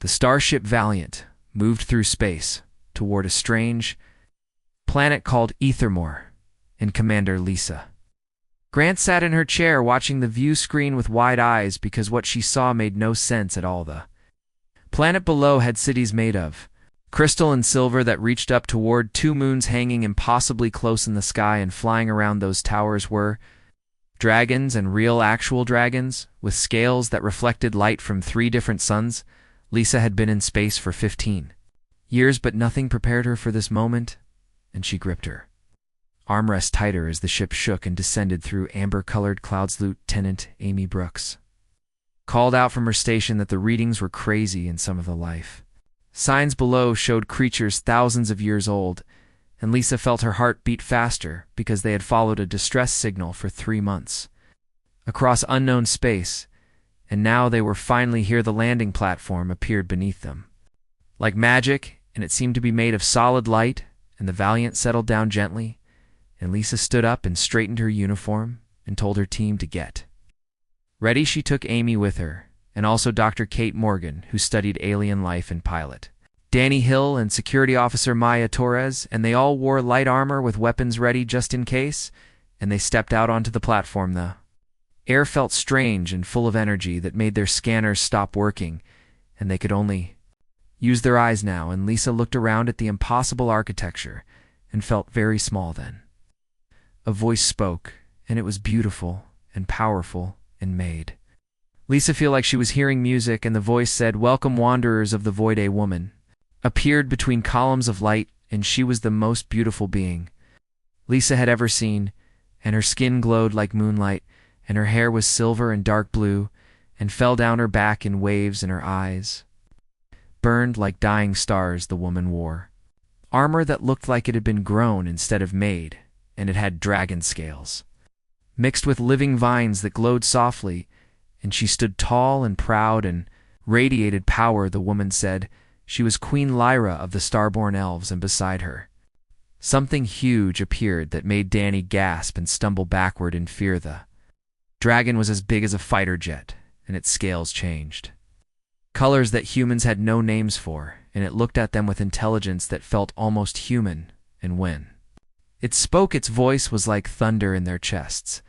The starship Valiant moved through space toward a strange planet called Ethermore and Commander Lisa. Grant sat in her chair watching the view screen with wide eyes because what she saw made no sense at all. The planet below had cities made of crystal and silver that reached up toward two moons hanging impossibly close in the sky, and flying around those towers were dragons, and real actual dragons, with scales that reflected light from 3 different suns. Lisa had been in space for 15 years, but nothing prepared her for this moment, and she gripped her armrest tighter as the ship shook and descended through amber-colored clouds. Lieutenant Amy Brooks called out from her station that the readings were crazy, and some of the life signs below showed creatures thousands of years old, and Lisa felt her heart beat faster because they had followed a distress signal for 3 months across unknown space, and now they were finally here. The landing platform appeared beneath them like magic, and it seemed to be made of solid light, and the Valiant settled down gently, and Lisa stood up and straightened her uniform and told her team to get ready. She took Amy with her, and also Dr. Kate Morgan, who studied alien life, and pilot Danny Hill and security officer Maya Torres, and they all wore light armor with weapons ready just in case, and they stepped out onto the platform. The air felt strange and full of energy that made their scanners stop working, and they could only use their eyes now, and Lisa looked around at the impossible architecture and felt very small. Then a voice spoke, and it was beautiful and powerful and made Lisa feel like she was hearing music, and the voice said, "Welcome, wanderers of the void." A woman appeared between columns of light, and she was the most beautiful being Lisa had ever seen, and her skin glowed like moonlight, and her hair was silver and dark blue, and fell down her back in waves, and her eyes burned like dying stars. The woman wore armor that looked like it had been grown instead of made, and it had dragon scales mixed with living vines that glowed softly, and she stood tall and proud and radiated power. The woman said she was Queen Lyra of the Starborn Elves, and beside her something huge appeared that made Danny gasp and stumble backward in fear. The dragon was as big as a fighter jet, and its scales changed colors that humans had no names for, and it looked at them with intelligence that felt almost human, and when it spoke, its voice was like thunder in their chests.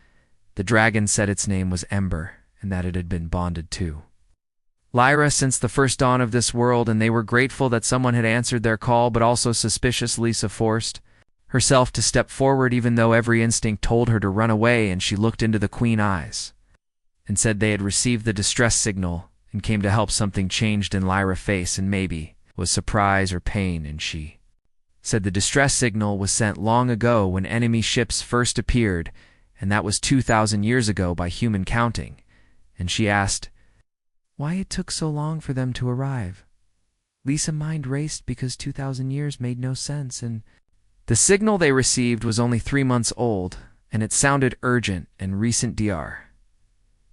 The dragon said its name was Ember, and that it had been bonded to Lyra since the first dawn of this world, and they were grateful that someone had answered their call, but also suspicious. Lisa forced herself to step forward, even though every instinct told her to run away, and she looked into the queen's eyes and said they had received the distress signal and came to help. Something changed in Lyra's face, and maybe was surprise or pain, and she said the distress signal was sent long ago when enemy ships first appeared, and that was 2,000 years ago by human counting. And she asked why it took so long for them to arrive. Lisa's mind raced because 2,000 years made no sense, and the signal they received was only 3 months old, and it sounded urgent and recent. Dr.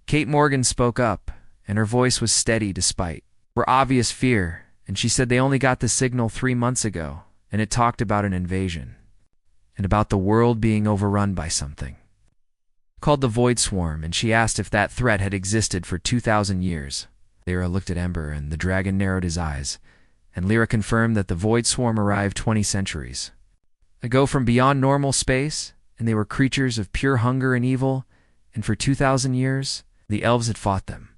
Kate Morgan spoke up, and her voice was steady despite her obvious fear, and she said they only got the signal 3 months ago, and it talked about an invasion and about the world being overrun by something called the Void Swarm, and she asked if that threat had existed for 2,000 years. Lyra looked at Ember, and the dragon narrowed his eyes, and Lyra confirmed that the Void Swarm arrived 20 centuries ago from beyond normal space, and they were creatures of pure hunger and evil, and for 2,000 years, the elves had fought them.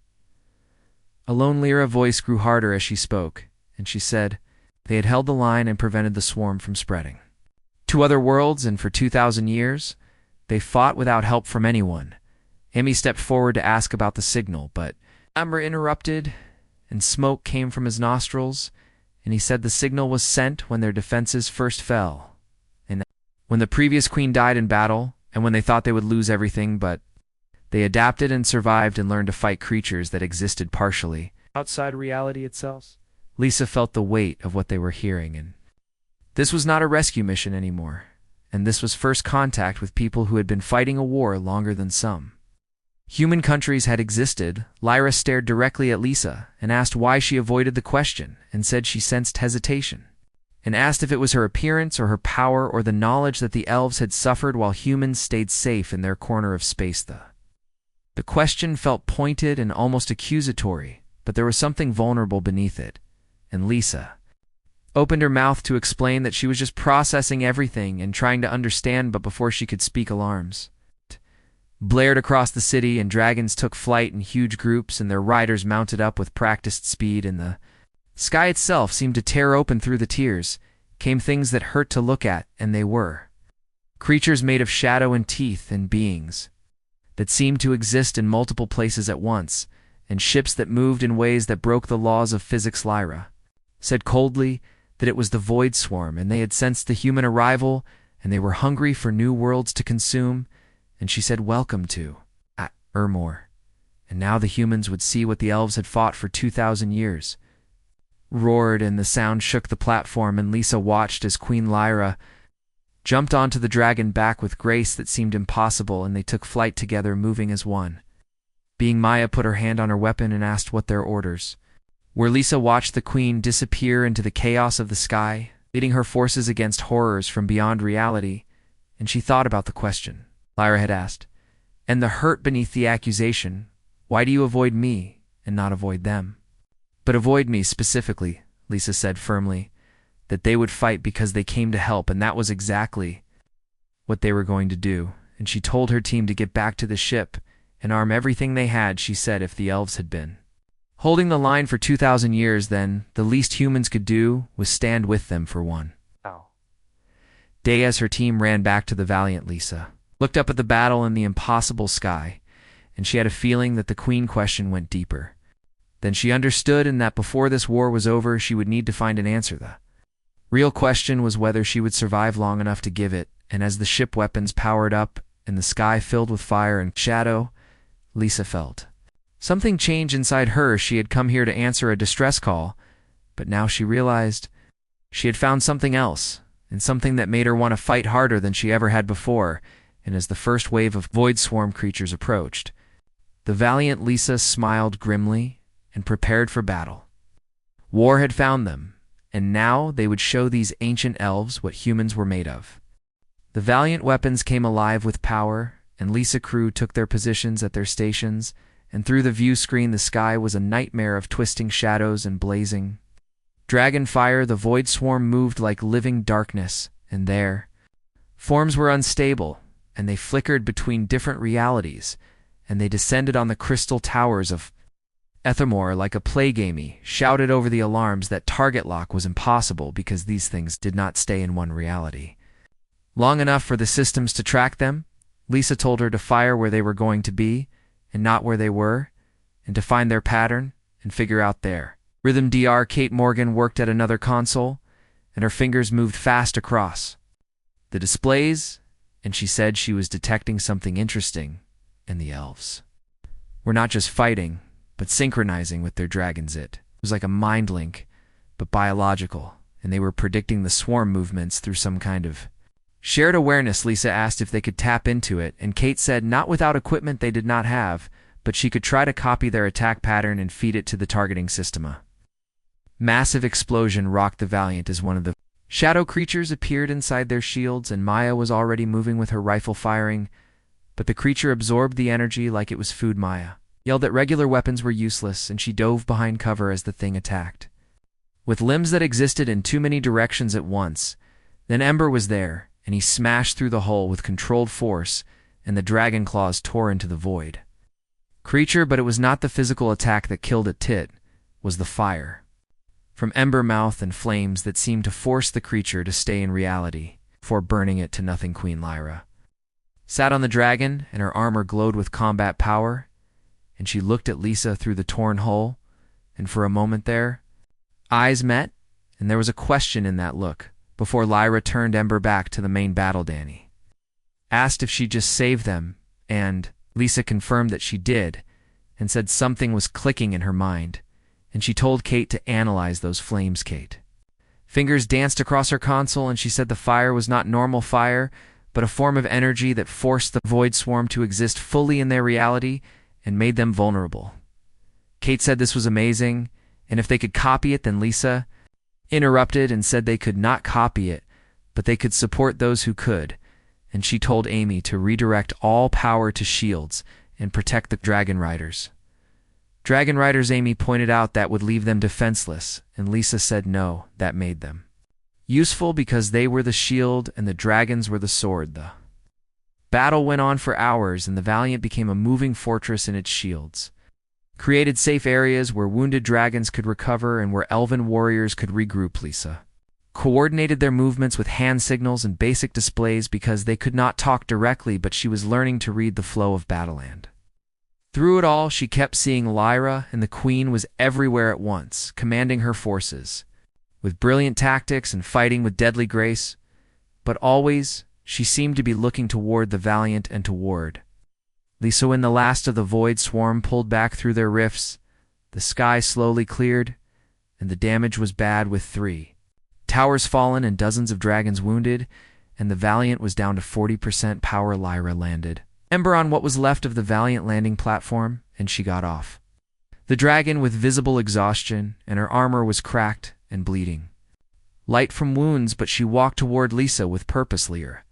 Alone, Lyra's voice grew harder as she spoke, and she said they had held the line and prevented the swarm from spreading to other worlds, and for 2,000 years, they fought without help from anyone. Emmy stepped forward to ask about the signal, but Ember interrupted, and smoke came from his nostrils, and he said the signal was sent when their defenses first fell, and when the previous queen died in battle, and when they thought they would lose everything, but they adapted and survived and learned to fight creatures that existed partially outside reality itself. Lisa felt the weight of what they were hearing, and this was not a rescue mission anymore, and this was first contact with people who had been fighting a war longer than some human countries had existed. Lyra stared directly at Lisa and asked why she avoided the question, and said she sensed hesitation, and asked if it was her appearance or her power or the knowledge that the elves had suffered while humans stayed safe in their corner of space. The question felt pointed and almost accusatory, but there was something vulnerable beneath it, and Lisa opened her mouth to explain that she was just processing everything and trying to understand, but before she could speak, alarms blared across the city, and dragons took flight in huge groups, and their riders mounted up with practiced speed, and the sky itself seemed to tear open. Through the tears came things that hurt to look at, and they were creatures made of shadow and teeth, and beings that seemed to exist in multiple places at once, and ships that moved in ways that broke the laws of physics. Lyra said coldly that it was the Void Swarm, and they had sensed the human arrival, and they were hungry for new worlds to consume. And she said, "Welcome to Ermor." And now the humans would see what the elves had fought for 2,000 years. Roared, and the sound shook the platform, and Lisa watched as Queen Lyra jumped onto the dragon back with grace that seemed impossible, and they took flight together, moving as one. Being Maya put her hand on her weapon and asked what their orders were. Lisa watched the queen disappear into the chaos of the sky, leading her forces against horrors from beyond reality, and she thought about the question Lyra had asked, and the hurt beneath the accusation. Why do you avoid me and not avoid them? But avoid me specifically, Lisa said firmly, that they would fight because they came to help, and that was exactly what they were going to do. And she told her team to get back to the ship and arm everything they had. She said if the elves had been holding the line for 2,000 years, then the least humans could do was stand with them for one day. As her team ran back to the valiant, Lisa looked up at the battle in the impossible sky, and she had a feeling that the queen question went deeper than she understood, and that before this war was over, she would need to find an answer. The real question was whether she would survive long enough to give it. And as the ship weapons powered up and the sky filled with fire and shadow, Lisa felt something change inside her. She had come here to answer a distress call, but now she realized she had found something else, and something that made her want to fight harder than she ever had before. And as the first wave of Void Swarm creatures approached, the valiant Lisa smiled grimly and prepared for battle. War had found them, and now they would show these ancient elves what humans were made of. The valiant weapons came alive with power, and Lisa crew took their positions at their stations, and through the view screen the sky was a nightmare of twisting shadows and blazing dragon fire. The Void Swarm moved like living darkness, and their forms were unstable, and they flickered between different realities, and they descended on the crystal towers of Ethermore like a plague. Amy shouted over the alarms that target lock was impossible because these things did not stay in one reality long enough for the systems to track them. Lisa told her to fire where they were going to be and not where they were, and to find their pattern and figure out their rhythm. Kate Morgan worked at another console, and her fingers moved fast across the displays, and she said she was detecting something interesting, and the elves were not just fighting, but synchronizing with their dragons. It was like a mind link, but biological, and they were predicting the swarm movements through some kind of shared awareness. Lisa asked if they could tap into it, and Kate said not without equipment they did not have, but she could try to copy their attack pattern and feed it to the targeting system. A massive explosion rocked the Valiant as one of the shadow creatures appeared inside their shields, and Maya was already moving with her rifle firing, but the creature absorbed the energy like it was food. Maya yelled that regular weapons were useless, and she dove behind cover as the thing attacked with limbs that existed in too many directions at once. Then Ember was there, and he smashed through the hull with controlled force, and the dragon claws tore into the void creature. But it was not the physical attack that killed it. It was the fire from Ember mouth and flames that seemed to force the creature to stay in reality before burning it to nothing. Queen Lyra sat on the dragon, and her armor glowed with combat power, and she looked at Lisa through the torn hull, and for a moment their eyes met, and there was a question in that look before Lyra turned Ember back to the main battle. Danny asked if she'd just saved them, and Lisa confirmed that she did, and said something was clicking in her mind, and she told Kate to analyze those flames. Kate fingers danced across her console, and she said the fire was not normal fire, but a form of energy that forced the Void Swarm to exist fully in their reality and made them vulnerable. Kate said this was amazing, and if they could copy it. Then Lisa interrupted and said they could not copy it, but they could support those who could, and she told Amy to redirect all power to shields and protect the dragon riders. Dragon Riders Amy pointed out that would leave them defenseless, and Lisa said no, that made them useful because they were the shield and the dragons were the sword. The battle went on for hours, and the Valiant became a moving fortress in its shields, created safe areas where wounded dragons could recover and where elven warriors could regroup. Lisa coordinated their movements with hand signals and basic displays because they could not talk directly, but she was learning to read the flow of Battleland. Through it all, she kept seeing Lyra, and the Queen was everywhere at once, commanding her forces, with brilliant tactics and fighting with deadly grace. But always, she seemed to be looking toward the Valiant and toward Lisa. When the last of the Void Swarm pulled back through their rifts, the sky slowly cleared, and the damage was bad, with 3 towers fallen and dozens of dragons wounded, and the Valiant was down to 40% power. Lyra landed Ember on what was left of the Valiant landing platform, and she got off the dragon with visible exhaustion, and her armor was cracked and bleeding light from wounds, but she walked toward Lisa with purpose. Lyra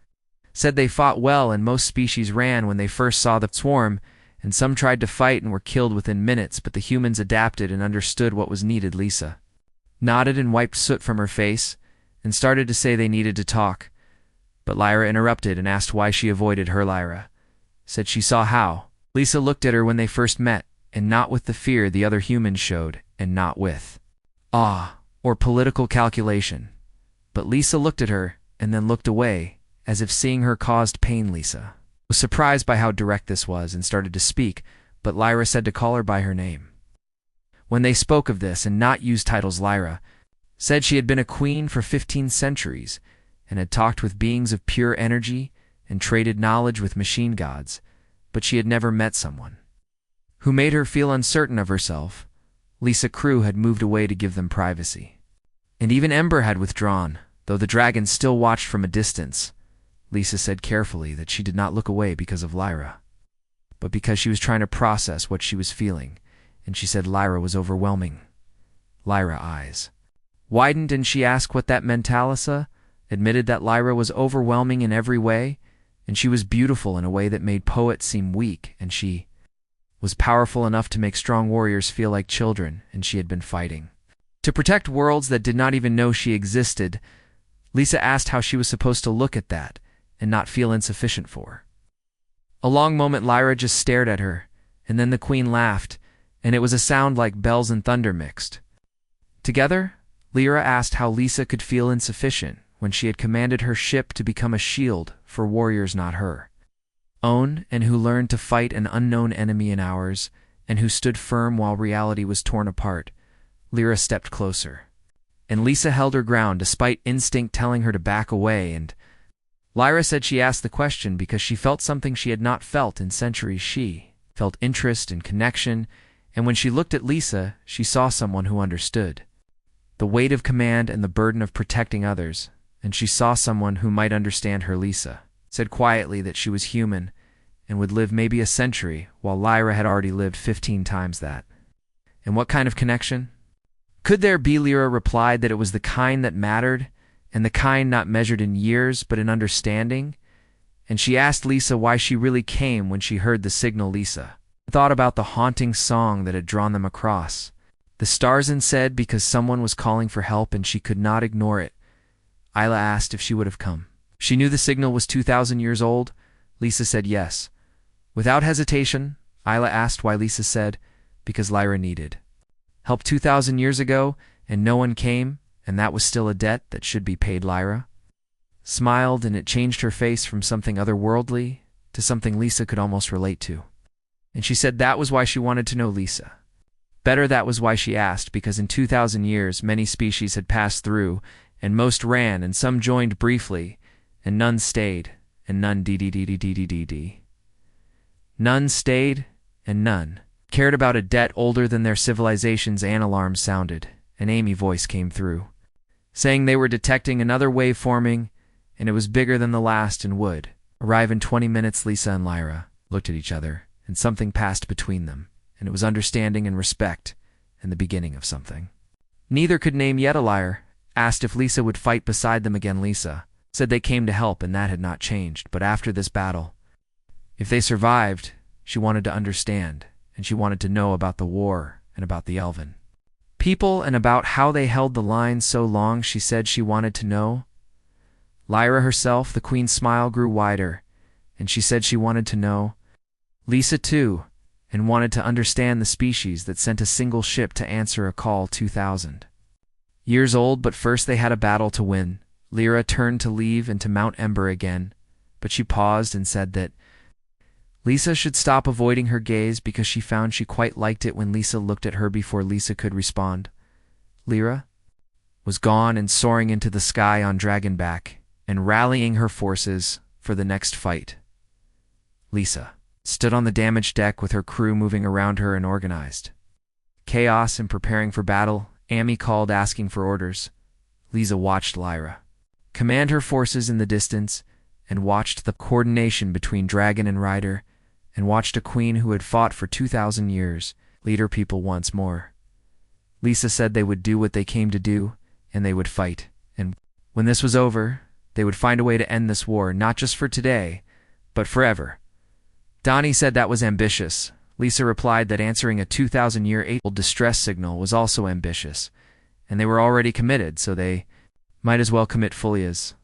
said they fought well, and most species ran when they first saw the swarm, and some tried to fight and were killed within minutes, but the humans adapted and understood what was needed. Lisa nodded and wiped soot from her face and started to say they needed to talk, but Lyra interrupted and asked why she avoided her. Lyra said she saw how Lisa looked at her when they first met, and not with the fear the other humans showed, and not with awe or political calculation. But Lisa looked at her and then looked away, as if seeing her caused pain. Lisa was surprised by how direct this was and started to speak, but Lyra said to call her by her name. When they spoke of this and not use titles, Lyra said she had been a queen for 15 centuries and had talked with beings of pure energy and traded knowledge with machine gods, but she had never met someone who made her feel uncertain of herself. Lisa crew had moved away to give them privacy, and even Ember had withdrawn, though the dragons still watched from a distance. Lisa said carefully that she did not look away because of Lyra, but because she was trying to process what she was feeling, and she said Lyra was overwhelming. Lyra's eyes widened, and she asked what that meant. Lisa admitted that Lyra was overwhelming in every way, and she was beautiful in a way that made poets seem weak, and she was powerful enough to make strong warriors feel like children, and she had been fighting to protect worlds that did not even know she existed. Lisa asked how she was supposed to look at that and not feel insufficient for. A long moment Lyra just stared at her, and then the Queen laughed, and it was a sound like bells and thunder mixed together. Lyra asked how Lisa could feel insufficient when she had commanded her ship to become a shield for warriors not her own, and who learned to fight an unknown enemy in hours, and who stood firm while reality was torn apart. Lyra stepped closer, and Lisa held her ground despite instinct telling her to back away, and Lyra said she asked the question because she felt something she had not felt in centuries. She felt interest and connection, and when she looked at Lisa, she saw someone who understood the weight of command and the burden of protecting others, and she saw someone who might understand her. Lisa said quietly that she was human and would live maybe a century, while Lyra had already lived 15 times that. And what kind of connection could there be? Lyra replied that it was the kind that mattered, and the kind not measured in years but in understanding. And she asked Lisa why she really came when she heard the signal. Lisa thought about the haunting song that had drawn them across the stars and said because someone was calling for help and she could not ignore it. Isla asked if she would have come. She knew the signal was 2,000 years old. Lisa said yes. Without hesitation, Isla asked why. Lisa said because Lyra needed help 2,000 years ago, and no one came, and that was still a debt that should be paid. Lyra smiled, and it changed her face from something otherworldly to something Lisa could almost relate to. And she said that was why she wanted to know Lisa better. That was why she asked, because in 2,000 years many species had passed through, and most ran, and some joined briefly, and none stayed, and none none stayed, and none cared about a debt older than their civilizations. An alarm sounded. An Amy voice came through, saying they were detecting another wave forming, and it was bigger than the last and would arrive in 20 minutes. Lisa and Lyra looked at each other, and something passed between them, and it was understanding and respect, and the beginning of something neither could name yet. Lyra asked if Lisa would fight beside them again. Lisa said they came to help, and that had not changed, but after this battle, if they survived, she wanted to understand, and she wanted to know about the war and about the Elven people and about how they held the line so long. She said she wanted to know. Lyra herself, the queen's smile grew wider, and she said she wanted to know. Lisa too, and wanted to understand the species that sent a single ship to answer a call 2,000 years old. But first they had a battle to win. Lyra turned to leave and to mount Ember again, but she paused and said that Lisa should stop avoiding her gaze because she found she quite liked it when Lisa looked at her before Lisa could respond. Lyra was gone and soaring into the sky on Dragonback and rallying her forces for the next fight. Lisa stood on the damaged deck with her crew moving around her in organized chaos and preparing for battle. Amy called asking for orders. Lisa watched Lyra command her forces in the distance and watched the coordination between dragon and rider and watched a queen who had fought for 2,000 years lead her people once more. Lisa said they would do what they came to do, and they would fight. And when this was over, they would find a way to end this war, not just for today, but forever. Donnie said that was ambitious. Lisa replied that answering a 2,000-year-old distress signal was also ambitious, and they were already committed, so they might as well commit fully as.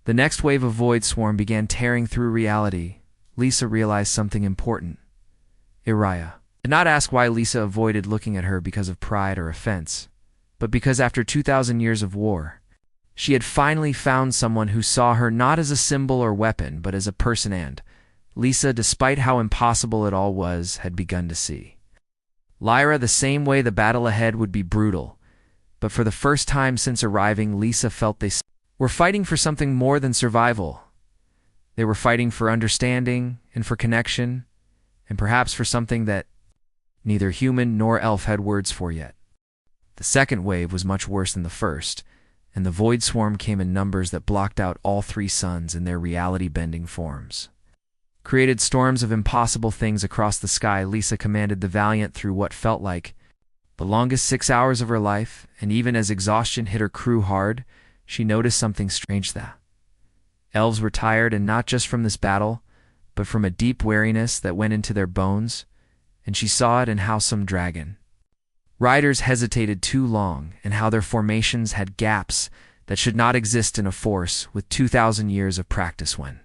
The next wave of Void Swarm began tearing through reality. Lisa realized something important. Iriah did not ask why Lisa avoided looking at her because of pride or offense, but because after 2,000 years of war, she had finally found someone who saw her not as a symbol or weapon, but as a person, and Lisa, despite how impossible it all was, had begun to see Lyra the same way. The battle ahead would be brutal, but for the first time since arriving, Lisa felt they were fighting for something more than survival. They were fighting for understanding and for connection, and perhaps for something that neither human nor elf had words for yet. The second wave was much worse than the first, and the Void Swarm came in numbers that blocked out all three suns in their reality-bending forms. Created storms of impossible things across the sky. Lisa commanded the Valiant through what felt like the longest 6 hours of her life, and even as exhaustion hit her crew hard, she noticed something strange. That elves were tired, and not just from this battle, but from a deep weariness that went into their bones, and she saw it in how some dragon riders hesitated too long, and how their formations had gaps that should not exist in a force with 2,000 years of practice. When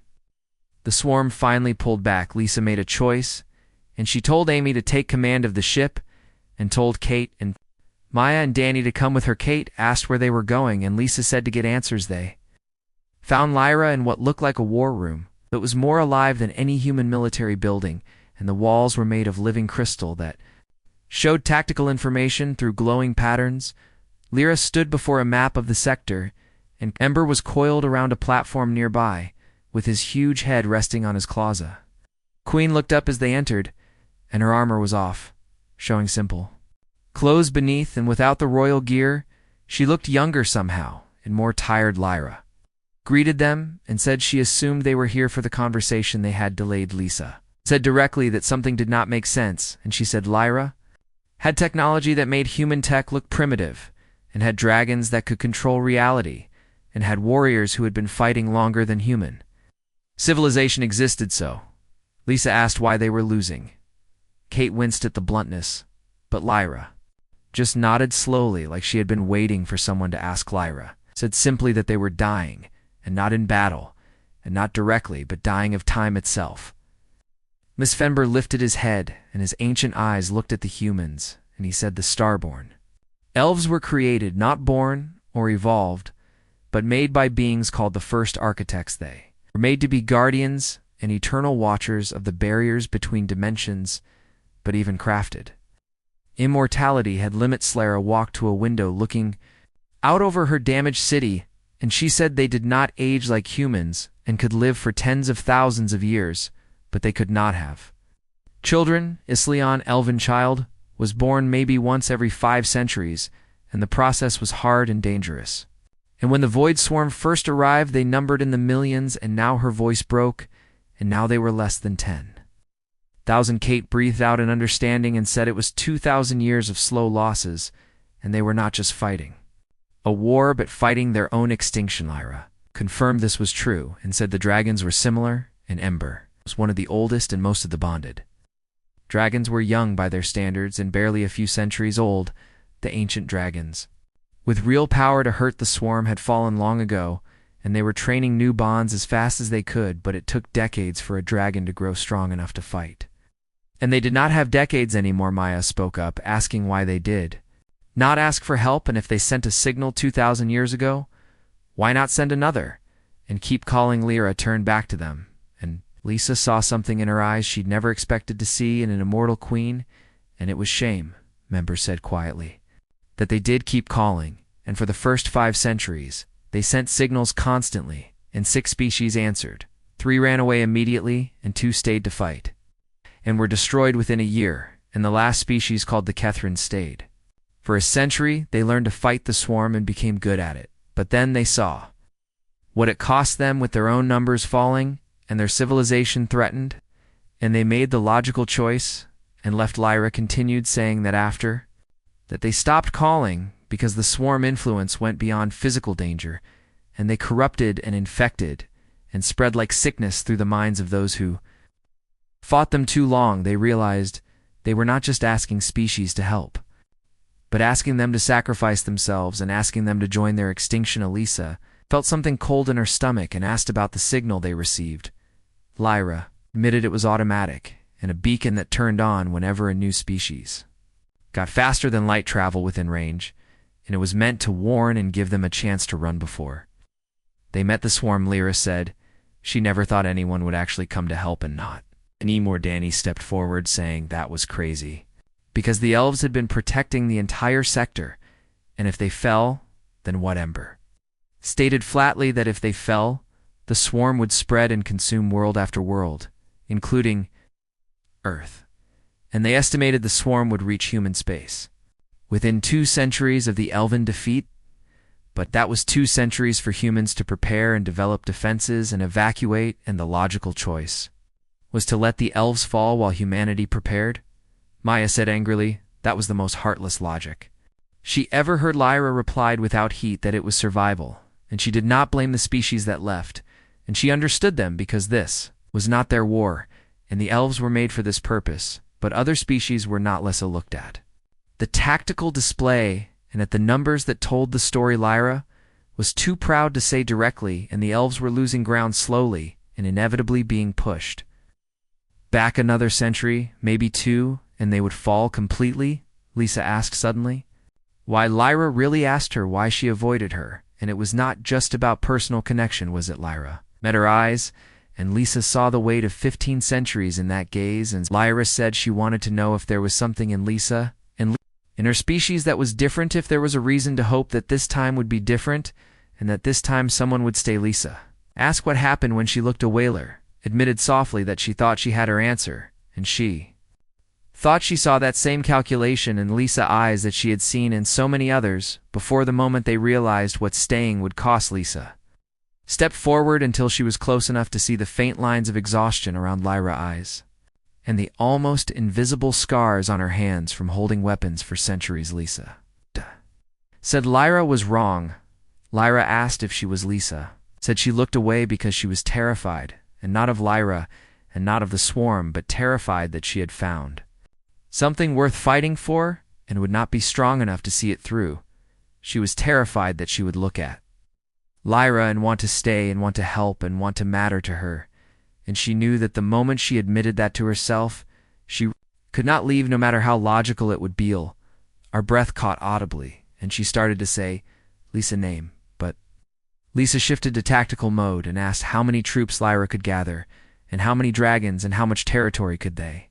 the swarm finally pulled back, Lisa made a choice, and she told Amy to take command of the ship, and told Kate and Maya and Danny to come with her. Kate asked where they were going, and Lisa said to get answers. They found Lyra in what looked like a war room, but was more alive than any human military building, and the walls were made of living crystal that showed tactical information through glowing patterns. Lyra stood before a map of the sector, and Ember was coiled around a platform nearby, with his huge head resting on his closet. Queen looked up as they entered, and her armor was off, showing simple clothes beneath, and without the royal gear, she looked younger somehow, and more tired. Lyra greeted them and said she assumed they were here for the conversation they had delayed. Lisa said directly that something did not make sense, and she said Lyra had technology that made human tech look primitive, and had dragons that could control reality, and had warriors who had been fighting longer than human civilization existed. So Lisa asked why they were losing. Kate winced at the bluntness, but Lyra just nodded slowly, like she had been waiting for someone to ask. Lyra said simply that they were dying, and not in battle, and not directly, but dying of time itself. Miss Fenber lifted his head, and his ancient eyes looked at the humans, and he said the Starborn elves were created, not born or evolved, but made by beings called the First Architects. They were made to be guardians and eternal watchers of the barriers between dimensions, but even crafted immortality had limits. Slara walked to a window looking out over her damaged city, and she said they did not age like humans and could live for tens of thousands of years, but they could not have children. Isleon, elven child, was born maybe once every 5 centuries, and the process was hard and dangerous. And when the Void Swarm first arrived, they numbered in the millions, and now her voice broke, and now they were less than 10,000. Kate breathed out in understanding and said it was 2,000 years of slow losses, and they were not just fighting a war, but fighting their own extinction. Lyra confirmed this was true, and said the dragons were similar, and Ember was one of the oldest and most of the bonded. Dragons were young by their standards and barely a few centuries old, the ancient dragons. With real power to hurt the swarm had fallen long ago, and they were training new bonds as fast as they could, but it took decades for a dragon to grow strong enough to fight. And they did not have decades anymore, Maya spoke up, asking why they did. Not ask for help, and if they sent a signal 2,000 years ago, why not send another? And keep calling. Lyra turned back to them, and Lisa saw something in her eyes she'd never expected to see in an immortal queen, and it was shame, Member said quietly. That they did keep calling, and for the first 5 centuries, they sent signals constantly, and 6 species answered. 3 ran away immediately, and 2 stayed to fight, and were destroyed within a year, and the last species, called the Kethryn, stayed. For a century, they learned to fight the swarm and became good at it, but then they saw what it cost them with their own numbers falling and their civilization threatened, and they made the logical choice, and left. Lyra continued, saying that they stopped calling because the swarm influence went beyond physical danger, and they corrupted and infected and spread like sickness through the minds of those who fought them too long. They realized they were not just asking species to help, but asking them to sacrifice themselves and asking them to join their extinction. Elisa felt something cold in her stomach and asked about the signal they received. Lyra admitted it was automatic, and a beacon that turned on whenever a new species got faster than light travel within range, and it was meant to warn and give them a chance to run before they met the swarm. Lyra said she never thought anyone would actually come to help, and not anymore. Danny stepped forward, saying that was crazy, because the elves had been protecting the entire sector, and if they fell, then what? Ember stated flatly that if they fell, the swarm would spread and consume world after world, including Earth, and they estimated the swarm would reach human space within 2 centuries of the elven defeat, but that was 2 centuries for humans to prepare and develop defenses and evacuate, and the logical choice was to let the elves fall while humanity prepared. Maya said angrily, that was the most heartless logic she ever heard. Lyra replied without heat that it was survival, and she did not blame the species that left, and she understood them because this was not their war, and the elves were made for this purpose, but other species were not less looked at. The tactical display, and at the numbers that told the story, Lyra was too proud to say directly, and the elves were losing ground slowly and inevitably being pushed back another century, maybe 2, and they would fall completely. Lisa asked suddenly. Why? Lyra really asked her why she avoided her, and it was not just about personal connection, was it? Lyra met her eyes, and Lisa saw the weight of 15 centuries in that gaze, and Lyra said she wanted to know if there was something in Lisa and in her species that was different, if there was a reason to hope that this time would be different, and that this time someone would stay. Lisa asked what happened when she looked away. Lyra admitted softly that she thought she had her answer, and she thought she saw that same calculation in Lisa's eyes that she had seen in so many others before the moment they realized what staying would cost. Lisa stepped forward until she was close enough to see the faint lines of exhaustion around Lyra's eyes, and the almost invisible scars on her hands from holding weapons for centuries. Lisa said Lyra was wrong. Lyra asked if she was. Lisa said she looked away because she was terrified, and not of Lyra and not of the swarm, but terrified that she had found something worth fighting for and would not be strong enough to see it through. She was terrified that she would look at Lyra and want to stay and want to help and want to matter to her, and she knew that the moment she admitted that to herself, she could not leave, no matter how logical it would be. Our breath caught audibly, and she started to say Lisa's name, but Lisa shifted to tactical mode and asked how many troops Lyra could gather, and how many dragons and how much territory could they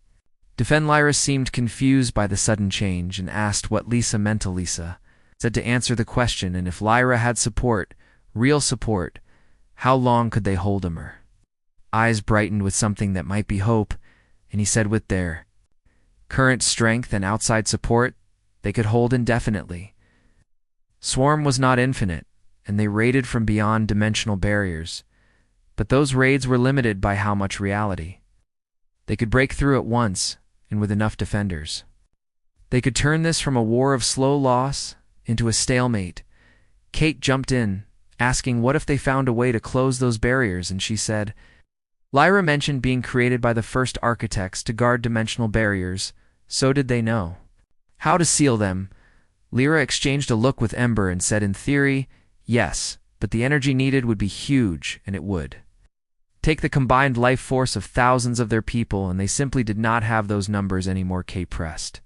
defend. Lyra seemed confused by the sudden change and asked what Lisa meant. Lisa said to answer the question, and if Lyra had support, real support, how long could they hold him? Her eyes brightened with something that might be hope, and he said with their current strength and outside support, they could hold indefinitely. Swarm was not infinite, and they raided from beyond dimensional barriers, but those raids were limited by how much reality they could break through at once, and with enough defenders. They could turn this from a war of slow loss into a stalemate. Kate jumped in, asking what if they found a way to close those barriers, and she said Lyra mentioned being created by the first architects to guard dimensional barriers. So did they know how to seal them. Lyra exchanged a look with Ember and said in theory, yes, but the energy needed would be huge, and it would take the combined life force of thousands of their people, and they simply did not have those numbers anymore. Kate pressed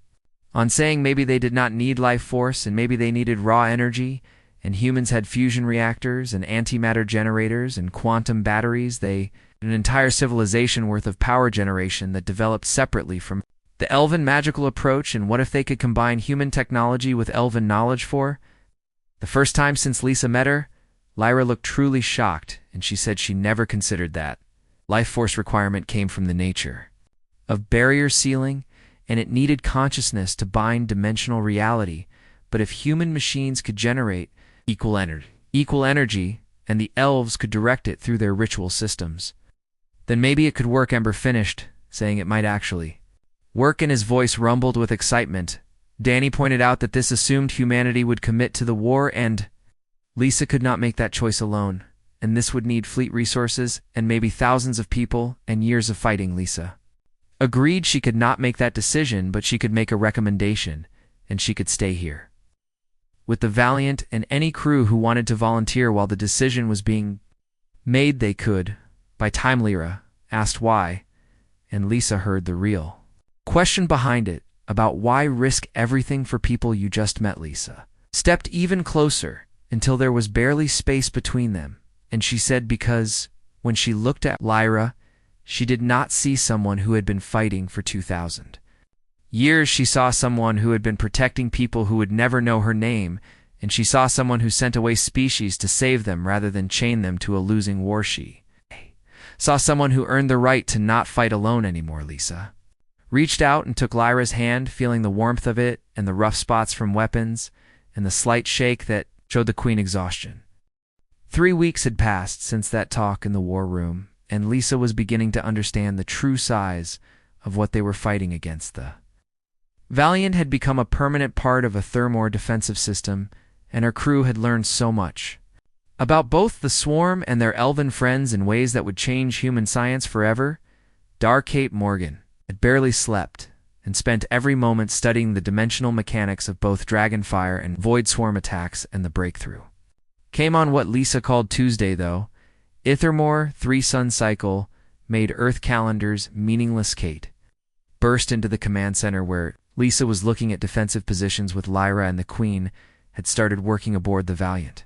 on, saying maybe they did not need life force and maybe they needed raw energy, and humans had fusion reactors and antimatter generators and quantum batteries. They had an entire civilization worth of power generation that developed separately from the elven magical approach. And what if they could combine human technology with elven knowledge? For the first time since Lisa met her, Lyra looked truly shocked, and she said she never considered that life force requirement came from the nature of barrier sealing, and it needed consciousness to bind dimensional reality. But if human machines could generate equal energy, and the elves could direct it through their ritual systems, then maybe it could work. Ember finished, saying it might actually work, and his voice rumbled with excitement. Danny pointed out that this assumed humanity would commit to the war, and Lisa could not make that choice alone, and this would need fleet resources and maybe thousands of people and years of fighting. Lisa agreed she could not make that decision, but she could make a recommendation, and she could stay here with the Valiant and any crew who wanted to volunteer while the decision was being made. They could. By time Lyra asked why, and Lisa heard the real question behind it, about why risk everything for people you just met. Lisa stepped even closer until there was barely space between them, and she said because when she looked at Lyra, she did not see someone who had been fighting for 2,000 years. She saw someone who had been protecting people who would never know her name, and she saw someone who sent away species to save them rather than chain them to a losing war. She saw someone who earned the right to not fight alone anymore. Lisa reached out and took Lyra's hand, feeling the warmth of it and the rough spots from weapons and the slight shake that showed the Queen exhaustion. 3 weeks had passed since that talk in the war room, and Lisa was beginning to understand the true size of what they were fighting against. The Valiant had become a permanent part of a Thermore defensive system, and her crew had learned so much about both the Swarm and their elven friends in ways that would change human science forever. Dark Kate Morgan had barely slept and spent every moment studying the dimensional mechanics of both Dragonfire and Void Swarm attacks, and the breakthrough came on what Lisa called Tuesday, though. Ithermore 3-sun cycle made Earth calendars meaningless. Kate burst into the command center where Lisa was looking at defensive positions with Lyra, and the Queen had started working aboard the Valiant,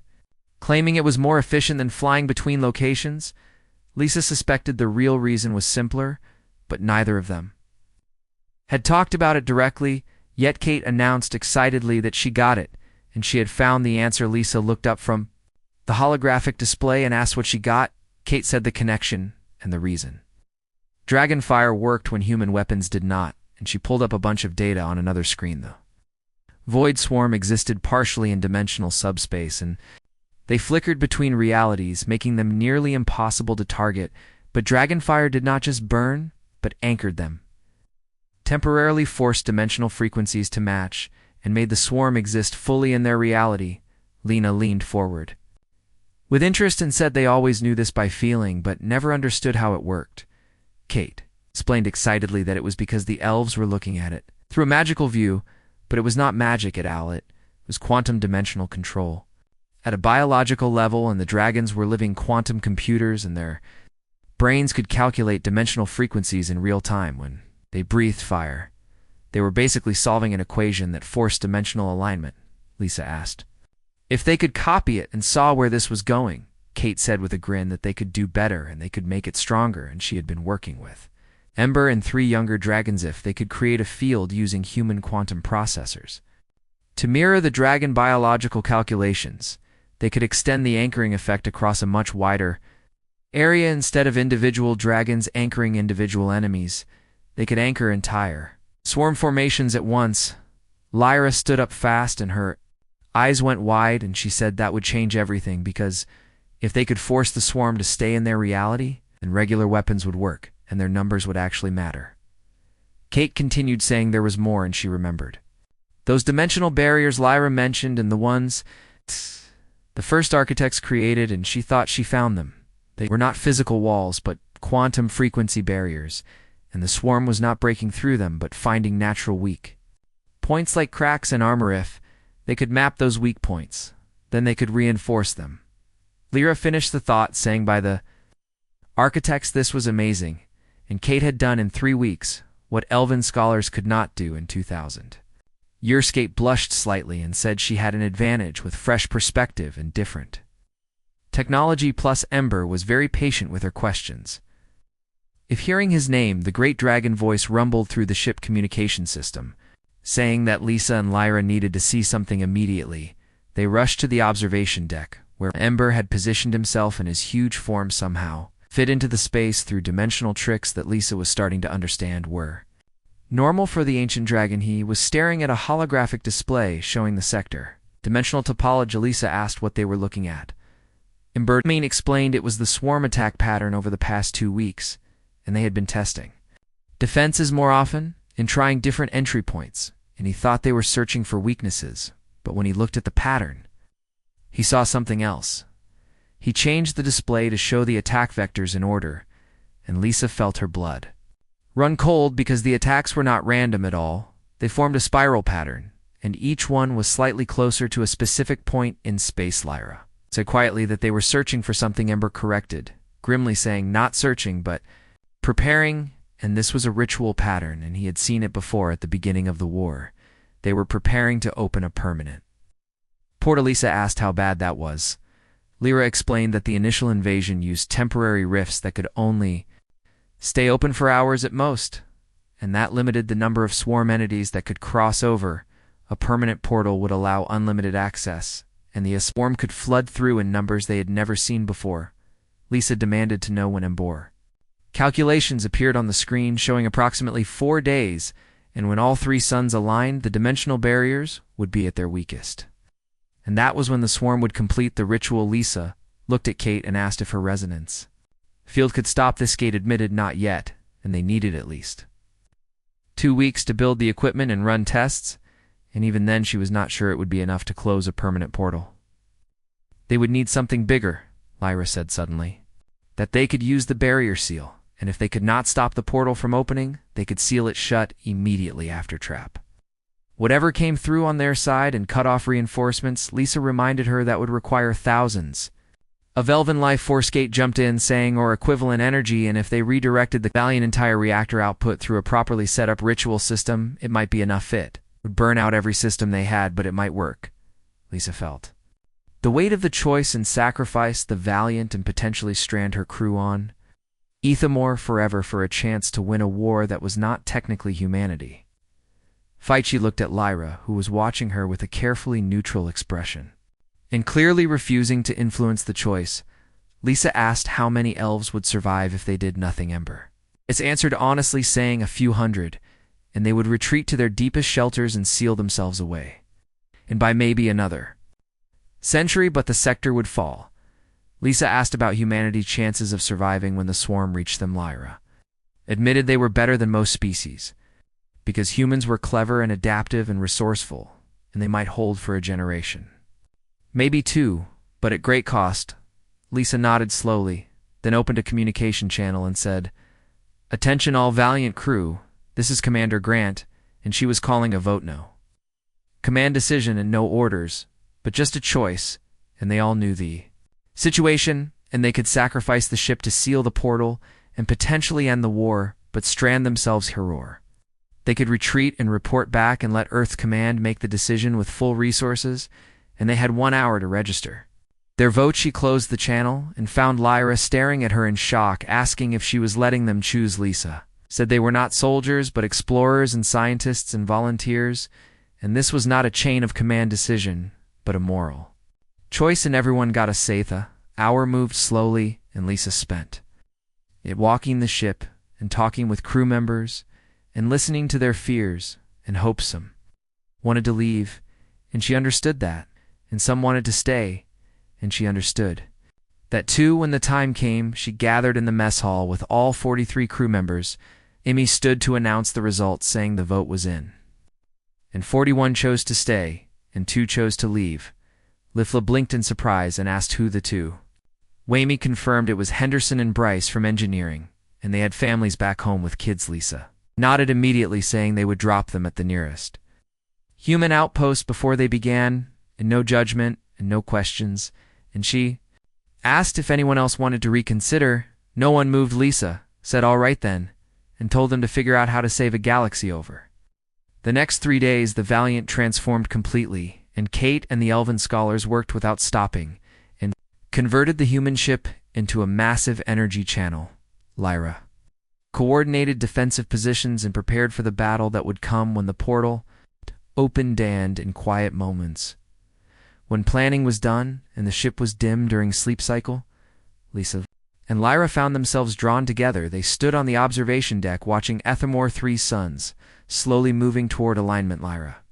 claiming it was more efficient than flying between locations. Lisa suspected the real reason was simpler, but neither of them had talked about it directly, yet Kate announced excitedly that she got it, and she had found the answer. Lisa looked up from the holographic display and asked what she got. Kate said the connection and the reason. Dragonfire worked when human weapons did not, and she pulled up a bunch of data on another screen. The Void Swarm existed partially in dimensional subspace, and they flickered between realities, making them nearly impossible to target. But Dragonfire did not just burn, but anchored them, temporarily forced dimensional frequencies to match, and made the Swarm exist fully in their reality. Lena leaned forward with interest and said they always knew this by feeling, but never understood how it worked. Kate explained excitedly that it was because the elves were looking at it through a magical view, but it was not magic at all. It was quantum dimensional control at a biological level, and the dragons were living quantum computers, and their brains could calculate dimensional frequencies in real time. When they breathed fire, they were basically solving an equation that forced dimensional alignment. Lisa asked if they could copy it and saw where this was going. Kate said with a grin that they could do better and they could make it stronger, and she had been working with Ember and 3 younger dragons if they could create a field using human quantum processors to mirror the dragon biological calculations. They could extend the anchoring effect across a much wider area. Instead of individual dragons anchoring individual enemies, they could anchor entire swarm formations at once. Lyra stood up fast and her eyes went wide, and she said that would change everything, because if they could force the swarm to stay in their reality, then regular weapons would work, and their numbers would actually matter. Kate continued, saying there was more, and she remembered those dimensional barriers Lyra mentioned and the ones the first architects created, and she thought she found them. They were not physical walls, but quantum frequency barriers, and the swarm was not breaking through them but finding natural weak points like cracks in armor. If they could map those weak points, then they could reinforce them. Lyra finished the thought, saying, by the architects, this was amazing, and Kate had done in 3 weeks what elven scholars could not do in 2000. Yerskate blushed slightly and said she had an advantage with fresh perspective and different technology, plus Ember was very patient with her questions. If hearing his name, the great dragon voice rumbled through the ship communication system, saying that Lisa and Lyra needed to see something immediately. They rushed to the observation deck, where Ember had positioned himself, and his huge form somehow fit into the space through dimensional tricks that Lisa was starting to understand were normal for the ancient dragon. He was staring at a holographic display showing the sector dimensional topology. Lisa asked what they were looking at. Ember explained it was the swarm attack pattern over the past 2 weeks, and they had been testing defenses more often and trying different entry points, and he thought they were searching for weaknesses, but when he looked at the pattern, he saw something else. He changed the display to show the attack vectors in order, and Lisa felt her blood run cold because the attacks were not random at all. They formed a spiral pattern, and each one was slightly closer to a specific point in space. Lyra said quietly that they were searching for something. Ember corrected, grimly saying not searching but preparing, and this was a ritual pattern, and he had seen it before at the beginning of the war. They were preparing to open a permanent portal. Lisa asked how bad that was. Lyra explained that the initial invasion used temporary rifts that could only stay open for hours at most, and that limited the number of swarm entities that could cross over. A permanent portal would allow unlimited access, and the swarm could flood through in numbers they had never seen before. Lisa demanded to know when Ember calculations appeared on the screen showing approximately 4 days, and when all 3 suns aligned, the dimensional barriers would be at their weakest. And that was when the swarm would complete the ritual. Lisa looked at Kate and asked if her resonance field could stop this. Kate admitted not yet, and they needed at least 2 weeks to build the equipment and run tests, and even then she was not sure it would be enough to close a permanent portal. They would need something bigger, Lyra said suddenly, that they could use the barrier seal, and if they could not stop the portal from opening, they could seal it shut immediately after trap whatever came through on their side and cut off reinforcements. Lisa reminded her that would require thousands of elven life force. Kate jumped in, saying or equivalent energy, and if they redirected the valiant entire reactor output through a properly set up ritual system, it might be enough. It would burn out every system they had, but it might work. Lisa felt the weight of the choice and sacrifice the valiant and potentially strand her crew on. Ethamore forever for a chance to win a war that was not technically humanity. She looked at Lyra, who was watching her with a carefully neutral expression, and clearly refusing to influence the choice. Lisa asked how many elves would survive if they did nothing. Ember answered honestly, saying a few hundred, and they would retreat to their deepest shelters and seal themselves away. And by maybe another century, but the sector would fall. Lisa asked about humanity's chances of surviving when the swarm reached them. Lyra admitted they were better than most species, because humans were clever and adaptive and resourceful, and they might hold for a generation. Maybe 2, but at great cost. Lisa nodded slowly, then opened a communication channel and said, "Attention all valiant crew, this is Commander Grant," and she was calling a vote no command decision and no orders, but just a choice, and they all knew the situation, and they could sacrifice the ship to seal the portal and potentially end the war, but strand themselves here. They could retreat and report back and let Earth Command make the decision with full resources, and they had 1 hour to register their vote. She closed the channel and found Lyra staring at her in shock, asking if she was letting them choose. Lisa said they were not soldiers, but explorers and scientists and volunteers, and this was not a chain of command decision, but a moral choice, and everyone got a say. The hour moved slowly, and Lisa spent it walking the ship and talking with crew members and listening to their fears and hopes. Some wanted to leave, and she understood that, and some wanted to stay, and she understood that too. When the time came, she gathered in the mess hall with all 43 crew members. Amy stood to announce the results, saying the vote was in, and 41 chose to stay, and 2 chose to leave. Lifla blinked in surprise and asked who the 2 Whammy confirmed it was Henderson and Bryce from engineering, and they had families back home with kids. Lisa nodded immediately, saying they would drop them at the nearest human outpost before they began, and no judgment and no questions, and she asked if anyone else wanted to reconsider. No one moved. Lisa said all right then, and told them to figure out how to save a galaxy over. The next 3 days the Valiant transformed completely, and Kate and the Elven scholars worked without stopping, and converted the human ship into a massive energy channel. Lyra coordinated defensive positions and prepared for the battle that would come when the portal opened. And in quiet moments, when planning was done and the ship was dim during sleep cycle, Lisa and Lyra found themselves drawn together. They stood on the observation deck watching Ethermore 3's suns slowly moving toward alignment. Lyra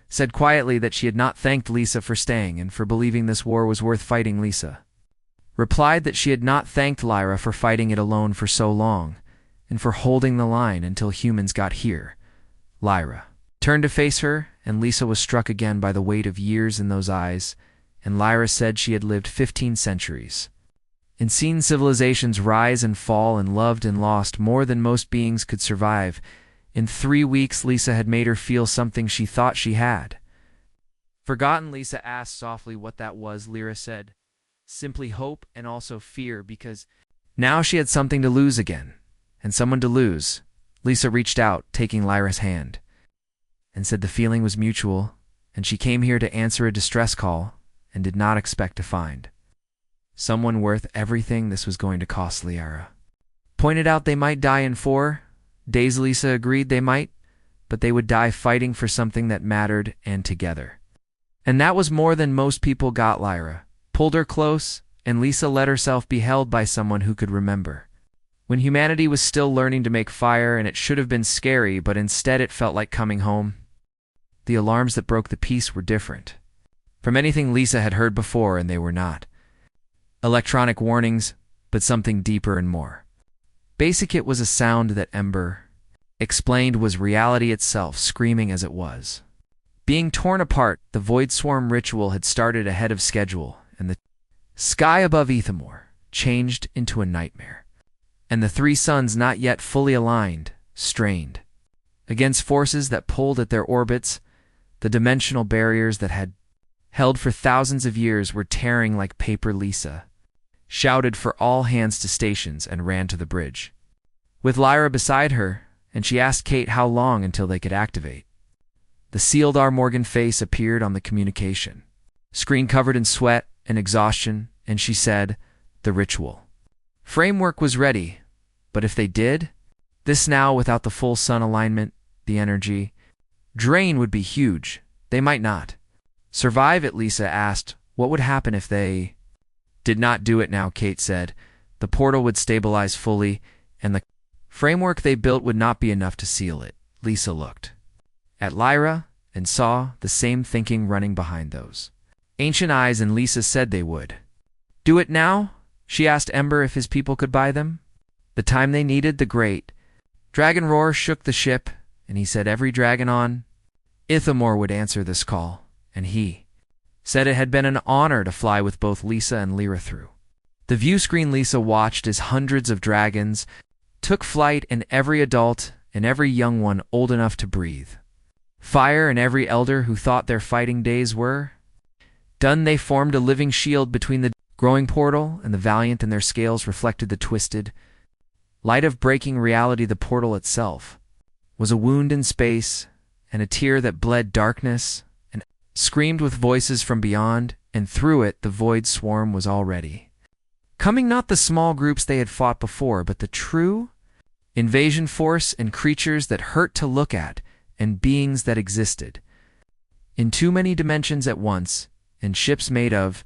said quietly that she had not thanked Lisa for staying and for believing this war was worth fighting. Lisa replied that she had not thanked Lyra for fighting it alone for so long and for holding the line until humans got here. Lyra turned to face her, and Lisa was struck again by the weight of years in those eyes, and Lyra said she had lived 15 centuries and seen civilizations rise and fall and loved and lost more than most beings could survive. In 3 weeks, Lisa had made her feel something she thought she had forgotten. Lisa asked softly what that was. Lyra said, simply hope and also fear, because now she had something to lose again, and someone to lose. Lisa reached out, taking Lyra's hand, and said the feeling was mutual, and she came here to answer a distress call and did not expect to find someone worth everything this was going to cost. Lyra pointed out they might die in 4 days. Lisa agreed they might, but they would die fighting for something that mattered and together. And that was more than most people got. Lyra pulled her close, and Lisa let herself be held by someone who could remember when humanity was still learning to make fire, and it should have been scary, but instead it felt like coming home. The alarms that broke the peace were different from anything Lisa had heard before, and they were not electronic warnings, but something deeper and more basic. It was a sound that Ember explained was reality itself screaming as it was being torn apart. The Void Swarm ritual had started ahead of schedule, and the sky above Ethermore changed into a nightmare, and the 3 suns, not yet fully aligned, strained against forces that pulled at their orbits. The dimensional barriers that had held for thousands of years were tearing like paper. Lisa shouted for all hands to stations and ran to the bridge with Lyra beside her, and she asked Kate how long until they could activate. The sealed R. Morgan face appeared on the communication screen, covered in sweat and exhaustion, and she said the ritual framework was ready, but if they did this now without the full sun alignment, the energy drain would be huge. They might not survive it. Lisa asked what would happen if they did not do it now. Kate said the portal would stabilize fully, and the framework they built would not be enough to seal it. Lisa looked at Lyra and saw the same thinking running behind those ancient eyes, and Lisa said they would do it now. She asked Ember if his people could buy them the time they needed. The great dragon roar shook the ship, and he said every dragon on Ithamore would answer this call, and he said it had been an honor to fly with both Lisa and Lyra through the view screen. Lisa watched as hundreds of dragons took flight, and every adult and every young one old enough to breathe fire, and every elder who thought their fighting days were done. They formed a living shield between the growing portal and the Valiant, and their scales reflected the twisted light of breaking reality. The portal itself was a wound in space, and a tear that bled darkness and screamed with voices from beyond, and through it the Void Swarm was already coming. Not the small groups they had fought before, but the true invasion force, and creatures that hurt to look at, and beings that existed in too many dimensions at once, and ships made of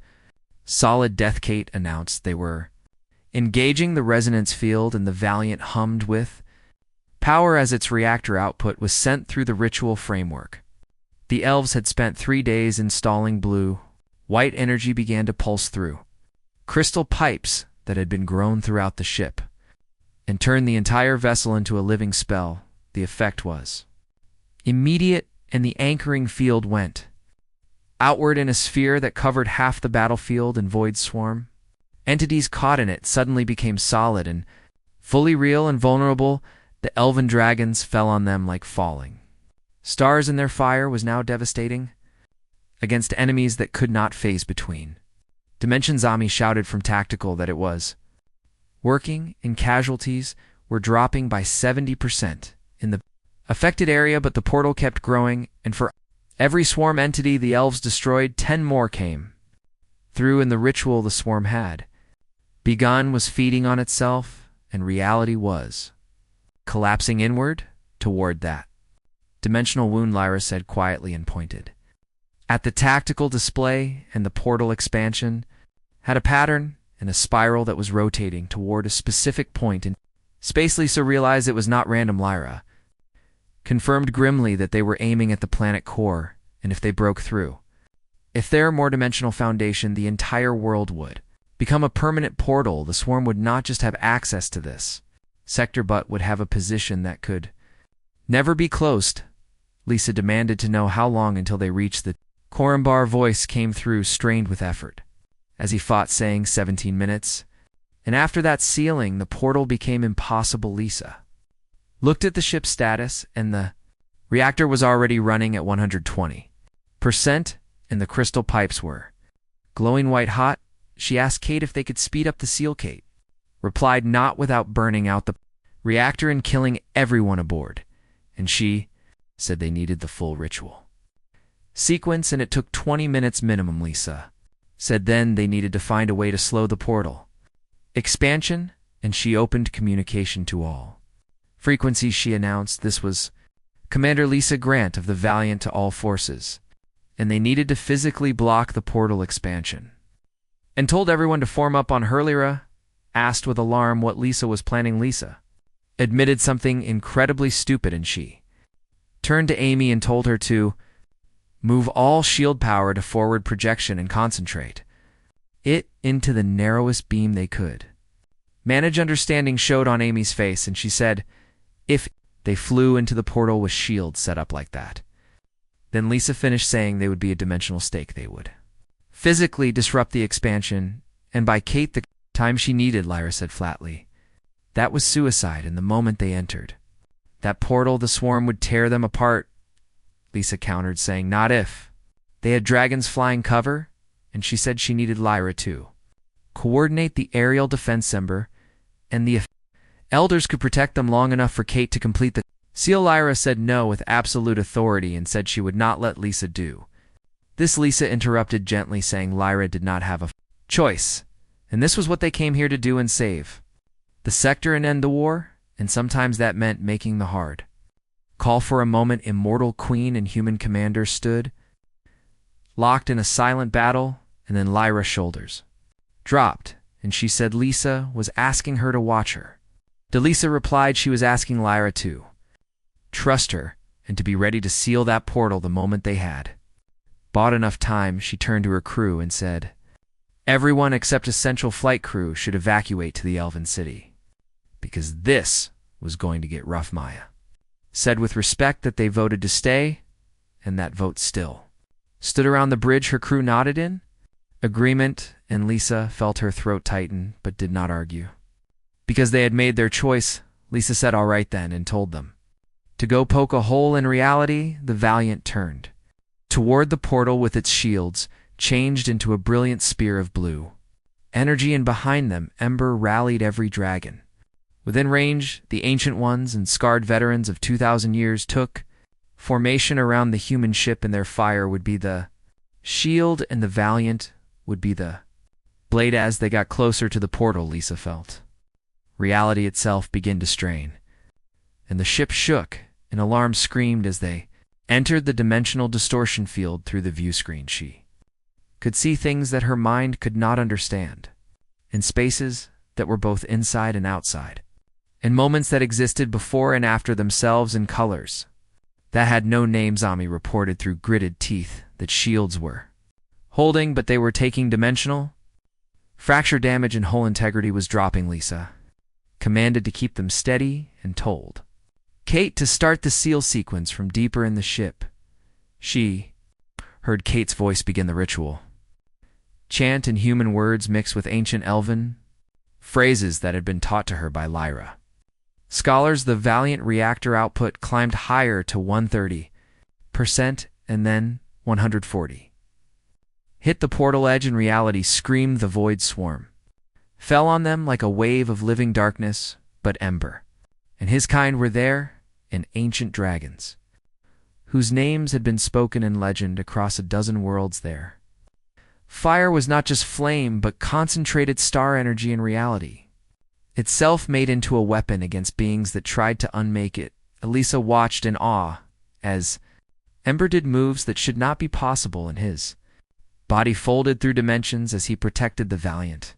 solid death. Kate announced they were engaging the resonance field, and the Valiant hummed with power as its reactor output was sent through the ritual framework. The elves had spent 3 days installing blue-white energy began to pulse through crystal pipes that had been grown throughout the ship and turned the entire vessel into a living spell. The effect was immediate, and the anchoring field went outward in a sphere that covered half the battlefield. And Void Swarm entities caught in it suddenly became solid and fully real and vulnerable. The elven dragons fell on them like falling stars, and their fire was now devastating against enemies that could not phase between dimensions. Ami shouted from tactical that it was working, and casualties were dropping by 70% in the affected area, but the portal kept growing, and for every swarm entity the elves destroyed, 10 more came through, and the ritual the swarm had begun was feeding on itself, and reality was collapsing inward toward that dimensional wound, Lyra said quietly and pointed at the tactical display, and the portal expansion had a pattern and a spiral that was rotating toward a specific point in space. Lisa realized it was not random. Lyra confirmed grimly that they were aiming at the planet core, and if they broke through, if their more dimensional foundation, the entire world would become a permanent portal. The swarm would not just have access to this sector, but would have a position that could never be closed. Lisa demanded to know how long until they reached the Korumbar. Voice came through, strained with effort, as he fought, saying 17 minutes. And after that sealing, the portal became impossible. Lisa looked at the ship's status, and the reactor was already running at 120%, and the crystal pipes were glowing white hot. She asked Kate if they could speed up the seal. Kate replied not without burning out the reactor and killing everyone aboard, and she said they needed the full ritual sequence, and it took 20 minutes minimum. Lisa said then they needed to find a way to slow the portal expansion, and she opened communication to all frequencies. She announced this was Commander Lisa Grant of the Valiant to all forces, and they needed to physically block the portal expansion, and told everyone to form up on her. Lyra asked with alarm what Lisa was planning. Lisa admitted something incredibly stupid, and she turned to Amy and told her to move all shield power to forward projection and concentrate it into the narrowest beam they could manage. Understanding showed on Amy's face, and she said if they flew into the portal with shields set up like that, then Lisa finished saying they would be a dimensional stake. They would physically disrupt the expansion, and by Kate the time she needed. Lyra said flatly that was suicide, and the moment they entered that portal, the swarm would tear them apart. Lisa countered, saying not if they had dragons flying cover, and she said she needed Lyra to coordinate the aerial defense ember, and the elders could protect them long enough for Kate to complete the seal. Lyra said no with absolute authority and said she would not let Lisa do this. Lisa interrupted gently, saying Lyra did not have a choice, and this was what they came here to do, and save the sector and end the war, and sometimes that meant making the hard call. For a moment, immortal queen and human commander stood locked in a silent battle, and then Lyra's shoulders dropped, and she said Lisa was asking her to watch her. Lisa replied she was asking Lyra to trust her and to be ready to seal that portal the moment they had bought enough time. She turned to her crew and said everyone except essential flight crew should evacuate to the Elven City, because this was going to get rough. Maya said with respect that they voted to stay, and that vote still stood around the bridge. Her crew nodded in agreement, and Lisa felt her throat tighten but did not argue. Because they had made their choice, Lisa said all right then, and told them to go poke a hole in reality. The Valiant turned toward the portal with its shields changed into a brilliant spear of blue energy, and behind them Ember rallied every dragon within range. The Ancient Ones and scarred veterans of 2,000 years took formation around the human ship, and their fire would be the shield, and the Valiant would be the blade. As they got closer to the portal, Lisa felt reality itself begin to strain, and the ship shook, and alarm screamed as they entered the dimensional distortion field. Through the view screen, she could see things that her mind could not understand, in spaces that were both inside and outside, in moments that existed before and after themselves, in colors that had no names. Ami reported through gritted teeth that shields were holding, but they were taking dimensional fracture damage, and whole integrity was dropping. Lisa commanded to keep them steady and told Kate to start the seal sequence from deeper in the ship. She heard Kate's voice begin the ritual chant and human words mixed with ancient Elven phrases that had been taught to her by Lyra. Scholars, the valiant reactor output climbed higher to 130% and then 140. Hit the portal edge and reality screamed the void swarm. Fell on them like a wave of living darkness, but ember. And his kind were there, and ancient dragons, whose names had been spoken in legend across a dozen worlds there. Fire was not just flame, but concentrated star energy in reality, itself made into a weapon against beings that tried to unmake it. Elisa watched in awe as Ember did moves that should not be possible in his body folded through dimensions as he protected the valiant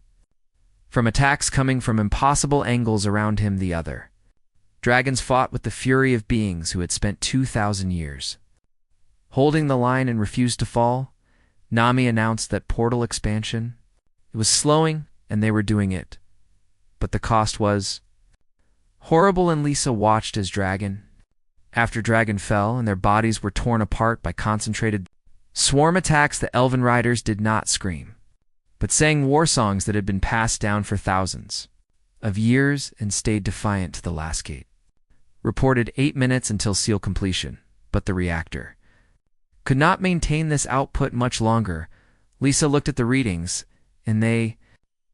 from attacks coming from impossible angles around him. The other dragons fought with the fury of beings who had spent 2,000 years holding the line and refused to fall. Nami announced that portal expansion, it was slowing and they were doing it, but the cost was horrible. And Lisa watched as dragon after dragon fell and their bodies were torn apart by concentrated swarm attacks. The Elven riders did not scream, but sang war songs that had been passed down for thousands of years and stayed defiant to the last gate. Reported 8 minutes until seal completion, but the reactor could not maintain this output much longer. Lisa looked at the readings, and they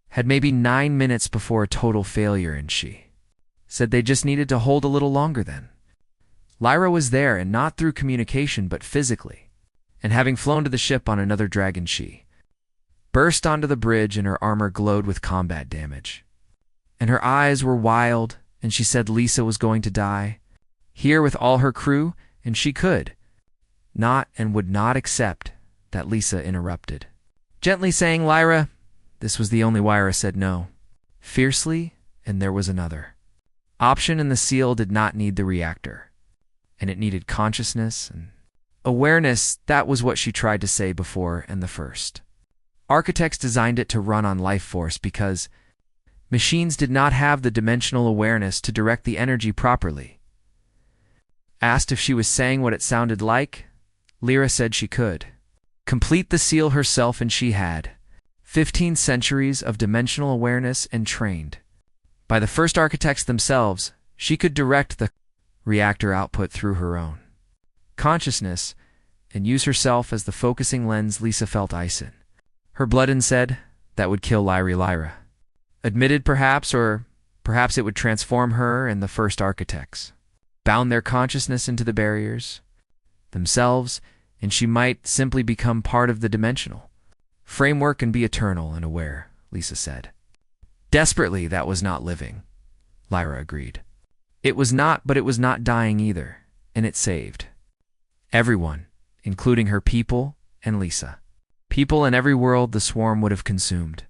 had maybe 9 minutes before a total failure, and she said they just needed to hold a little longer then. Lyra was there, and not through communication, but physically. And having flown to the ship on another dragon, she burst onto the bridge, and her armor glowed with combat damage. And her eyes were wild, and she said Lisa was going to die here with all her crew, and she could not and would not accept that. Lisa interrupted, gently saying, Lyra, this was the only. Lyra said no, fiercely, and there was another option, and the seal did not need the reactor, and it needed consciousness and awareness. That was what she tried to say before, and the first architects designed it to run on life force because machines did not have the dimensional awareness to direct the energy properly. Asked if she was saying what it sounded like, Lyra said she could complete the seal herself, and she had 15 centuries of dimensional awareness, and trained by the first architects themselves, she could direct the reactor output through her own consciousness and use herself as the focusing lens. Lisa felt ice in her blood and said that would kill Lyra. Admitted perhaps, or perhaps it would transform her and the first architects, bound their consciousness into the barriers themselves, and she might simply become part of the dimensional framework and be eternal and aware, Lisa said. Desperately, that was not living, Lyra agreed. It was not, but it was not dying either, and it saved everyone, including her people and Lisa. People in every world the swarm would have consumed.